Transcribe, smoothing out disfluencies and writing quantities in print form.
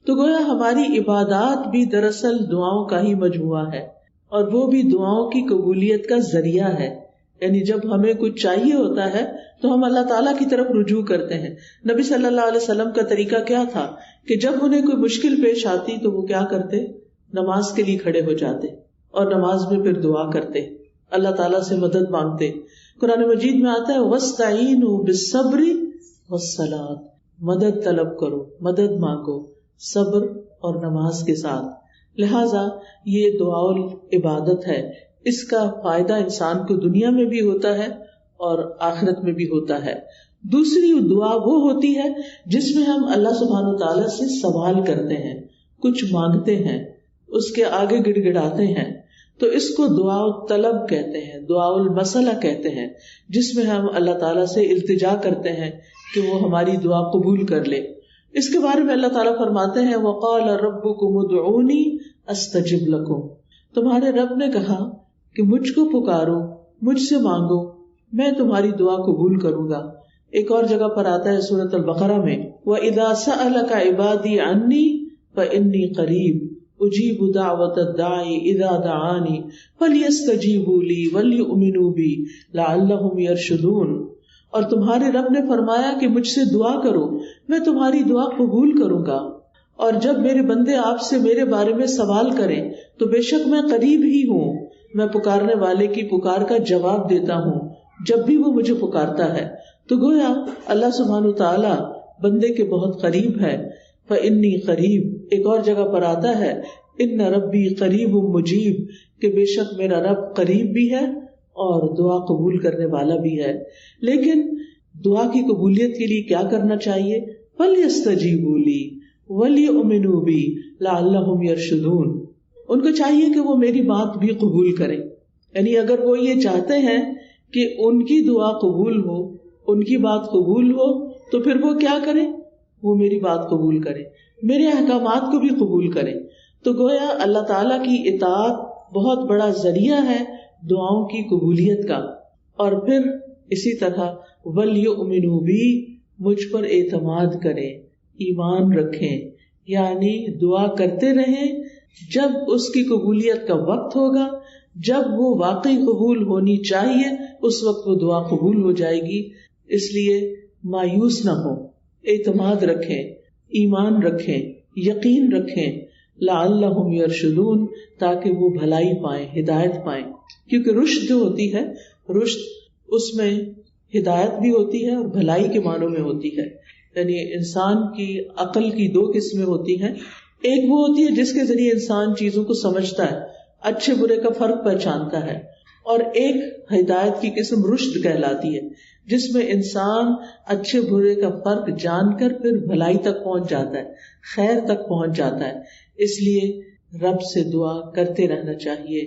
تو گویا ہماری عبادات بھی دراصل دعاؤں کا ہی مجموعہ ہے، اور وہ بھی دعاؤں کی قبولیت کا ذریعہ ہے. یعنی جب ہمیں کچھ چاہیے ہوتا ہے تو ہم اللہ تعالیٰ کی طرف رجوع کرتے ہیں. نبی صلی اللہ علیہ وسلم کا طریقہ کیا تھا کہ جب انہیں کوئی مشکل پیش آتی تو وہ کیا کرتے؟ نماز کے لیے کھڑے ہو جاتے اور نماز میں پھر دعا کرتے، اللہ تعالیٰ سے مدد مانگتے. قرآن مجید میں آتا ہے وَاسْتَعِینُوا بِالصَّبْرِ وَالصَّلَاةِ، مدد طلب کرو، مدد مانگو صبر اور نماز کے ساتھ. لہٰذا یہ دعا عبادت ہے، اس کا فائدہ انسان کو دنیا میں بھی ہوتا ہے اور آخرت میں بھی ہوتا ہے. دوسری دعا وہ ہوتی ہے جس میں ہم اللہ سبحانہ و تعالیٰ سے سوال کرتے ہیں، کچھ مانگتے ہیں، اس کے آگے گڑ گڑاتے ہیں. تو اس کو دعا طلب کہتے ہیں، دعا المسئلہ کہتے ہیں، جس میں ہم اللہ تعالیٰ سے التجا کرتے ہیں کہ وہ ہماری دعا قبول کر لے. اس کے بارے میں اللہ تعالیٰ فرماتے ہیں وَقَالَ رَبُّكُمُ ادْعُونِي أَسْتَجِبْ لَكُمْ، تمہارے رب نے کہا کہ مجھ کو پکارو، مجھ سے مانگو، میں تمہاری دعا قبول کروں گا. ایک اور جگہ پر آتا ہے سورۃ البقرہ میں وَإِذَا سَأَلَكَ عِبَادِي عَنِّي فَإِنِّي قَرِيبٌ أُجِيبُ دَعْوَةَ الدَّاعِ إِذَا دَعَانِ فَلْيَسْتَجِيبُوا لِي وَلْيُؤْمِنُوا بِي لَعَلَّهُمْ يَرْشُدُونَ. اور تمہارے رب نے فرمایا کہ مجھ سے دعا کرو، میں تمہاری دعا قبول کروں گا، اور جب میرے بندے آپ سے میرے بارے میں سوال کریں تو بے شک میں قریب ہی ہوں، میں پکارنے والے کی پکار کا جواب دیتا ہوں جب بھی وہ مجھے پکارتا ہے. تو گویا اللہ سبحانہ تعالیٰ بندے کے بہت قریب ہے. فَإِنِّي قریب، ایک اور جگہ پر آتا ہے ان ربی قریب مجیب، کہ بے شک میرا رب قریب بھی ہے اور دعا قبول کرنے والا بھی ہے. لیکن دعا کی قبولیت کے لیے کیا کرنا چاہیے؟ فَلْيَسْتَجِيبُوا لِي وَلْيُؤْمِنُوا بِي لَعَلَّهُمْ يَرْشُدُونَ. ان کو چاہیے کہ وہ میری بات بھی قبول کریں. یعنی اگر وہ یہ چاہتے ہیں کہ ان کی دعا قبول ہو، ان کی بات قبول ہو، تو پھر وہ کیا کریں؟ وہ میری بات قبول کریں، میرے احکامات کو بھی قبول کریں. تو گویا اللہ تعالیٰ کی اطاعت بہت بڑا ذریعہ ہے دعاؤں کی قبولیت کا. اور پھر اسی طرح وَلْيُؤْمِنُوا بِي، مجھ پر اعتماد کریں، ایمان رکھیں، یعنی دعا کرتے رہیں. جب اس کی قبولیت کا وقت ہوگا، جب وہ واقعی قبول ہونی چاہیے، اس وقت وہ دعا قبول ہو جائے گی. اس لیے مایوس نہ ہو، اعتماد رکھیں، ایمان رکھیں، یقین رکھیں. لعلہم یرشدون، تاکہ وہ بھلائی پائیں، ہدایت پائیں. کیونکہ رشد جو ہوتی ہے، رشد اس میں ہدایت بھی ہوتی ہے اور بھلائی کے معنوں میں ہوتی ہے. یعنی انسان کی عقل کی دو قسمیں ہوتی ہیں. ایک وہ ہوتی ہے جس کے ذریعے انسان چیزوں کو سمجھتا ہے، اچھے برے کا فرق پہچانتا ہے، اور ایک ہدایت کی قسم رشد کہلاتی ہے، جس میں انسان اچھے برے کا فرق جان کر پھر بھلائی تک پہنچ جاتا ہے، خیر تک پہنچ جاتا ہے. اس لیے رب سے دعا کرتے رہنا چاہیے.